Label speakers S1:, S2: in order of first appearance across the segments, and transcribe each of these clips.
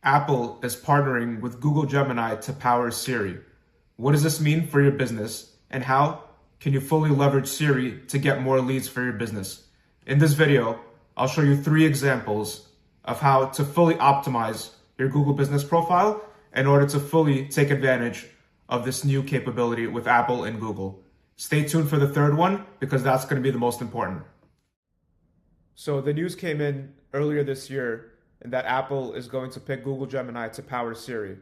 S1: Apple is partnering with Google Gemini to power Siri. What does this mean for your business, and how can you fully leverage Siri to get more leads for your business? In this video, I'll show you 3 examples of how to fully optimize your Google business profile in order to fully take advantage of this new capability with Apple and Google. Stay tuned for the 3rd one because that's going to be the most important. So the news came in earlier this year that Apple is going to pick Google Gemini to power Siri.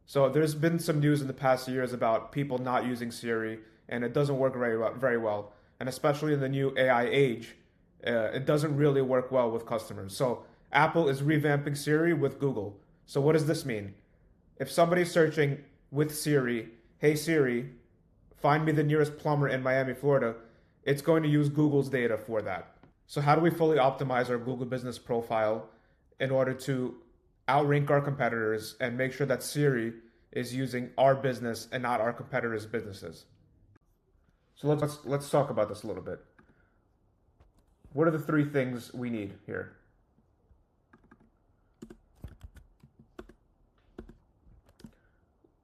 S1: So there's been some news in the past years about people not using Siri, and it doesn't work very well. And especially in the new AI age, it doesn't really work well with customers. So Apple is revamping Siri with Google. So what does this mean? If somebody's searching with Siri, "Hey Siri, find me the nearest plumber in Miami, Florida," it's going to use Google's data for that. So how do we fully optimize our Google business profile in order to outrank our competitors and make sure that Siri is using our business and not our competitors' businesses? So let's talk about this a little bit. What are the 3 things we need here?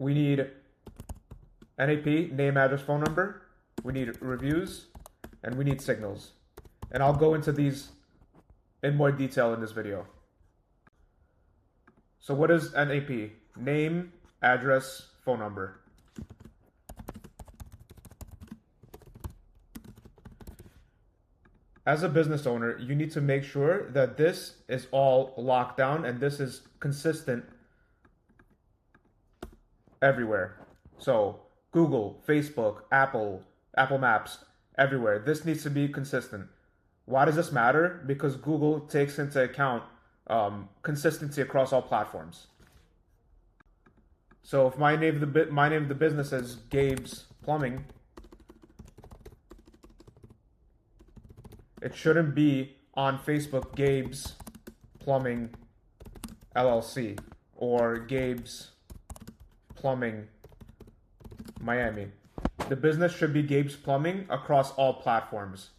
S1: We need NAP, name, address, phone number. We need reviews, and we need signals. And I'll go into these in more detail in this video. So what is NAP? Name, address, phone number. As a business owner, you need to make sure that this is all locked down and this is consistent everywhere. So Google, Facebook, Apple Maps, everywhere. This needs to be consistent. Why does this matter? Because Google takes into account consistency across all platforms. So if my name of the business is Gabe's Plumbing, it shouldn't be on Facebook Gabe's Plumbing LLC or Gabe's Plumbing Miami. The business should be Gabe's Plumbing across all platforms.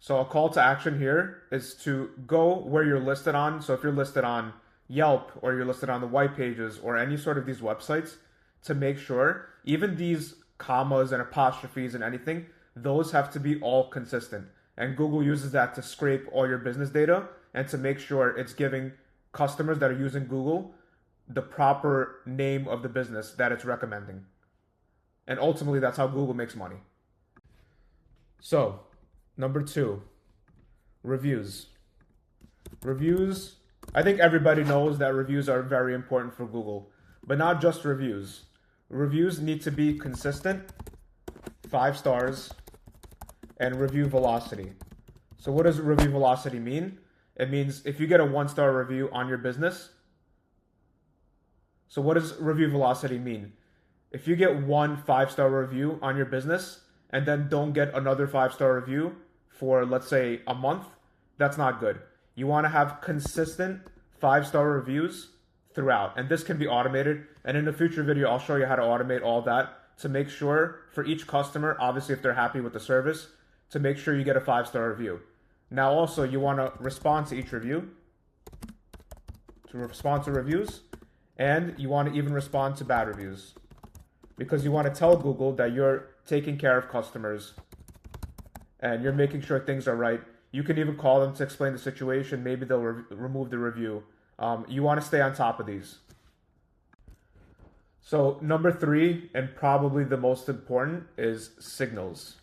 S1: So a call to action here is to go where you're listed on. So if you're listed on Yelp or you're listed on the white pages or any sort of these websites, to make sure even these commas and apostrophes and anything, those have to be all consistent. And Google uses that to scrape all your business data and to make sure it's giving customers that are using Google the proper name of the business that it's recommending. And ultimately, that's how Google makes money. So, number 2, reviews. Reviews, I think everybody knows that reviews are very important for Google, but not just reviews. Reviews need to be consistent, 5 stars, and review velocity. So what does review velocity mean? It means if you get a 1-star review on your business. So what does review velocity mean? If you get 1 5-star review on your business and then don't get another 5-star review for, let's say, a month, that's not good. You want to have consistent 5-star reviews throughout. And this can be automated. And in a future video, I'll show you how to automate all that to make sure for each customer, obviously if they're happy with the service, to make sure you get a 5-star review. Now also, you want to respond to each review, to respond to reviews, and you want to even respond to bad reviews, because you want to tell Google that you're taking care of customers and you're making sure things are right. You can even call them to explain the situation. Maybe they'll remove the review. You want to stay on top of these. So number 3, and probably the most important, is signals.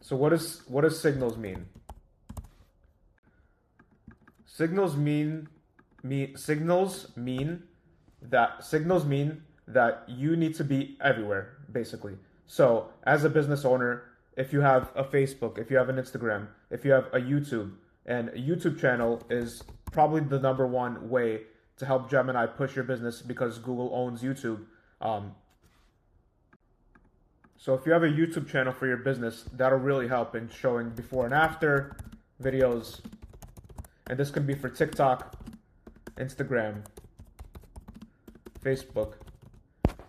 S1: So what does signals mean? Signals mean that you need to be everywhere, basically. So as a business owner, if you have a Facebook, if you have an Instagram, if you have a YouTube, and a YouTube channel is probably the number 1 way to help Gemini push your business because Google owns YouTube. So if you have a YouTube channel for your business, that'll really help in showing before and after videos. And this can be for TikTok, Instagram, Facebook.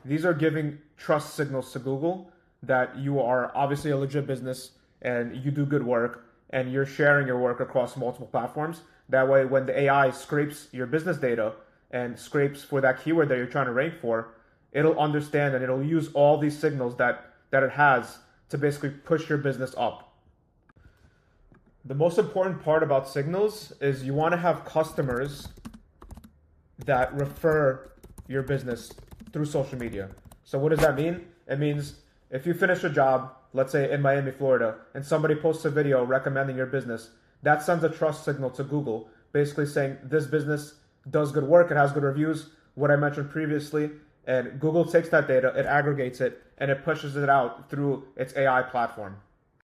S1: These are giving trust signals to Google that you are obviously a legit business and you do good work and you're sharing your work across multiple platforms. That way, when the AI scrapes your business data and scrapes for that keyword that you're trying to rank for, it'll understand and it'll use all these signals that it has to basically push your business up. The most important part about signals is you want to have customers that refer your business through social media. So what does that mean? It means if you finish a job, let's say in Miami, Florida, and somebody posts a video recommending your business, that sends a trust signal to Google, basically saying this business does good work, it has good reviews, what I mentioned previously, and Google takes that data, it aggregates it, and it pushes it out through its AI platform.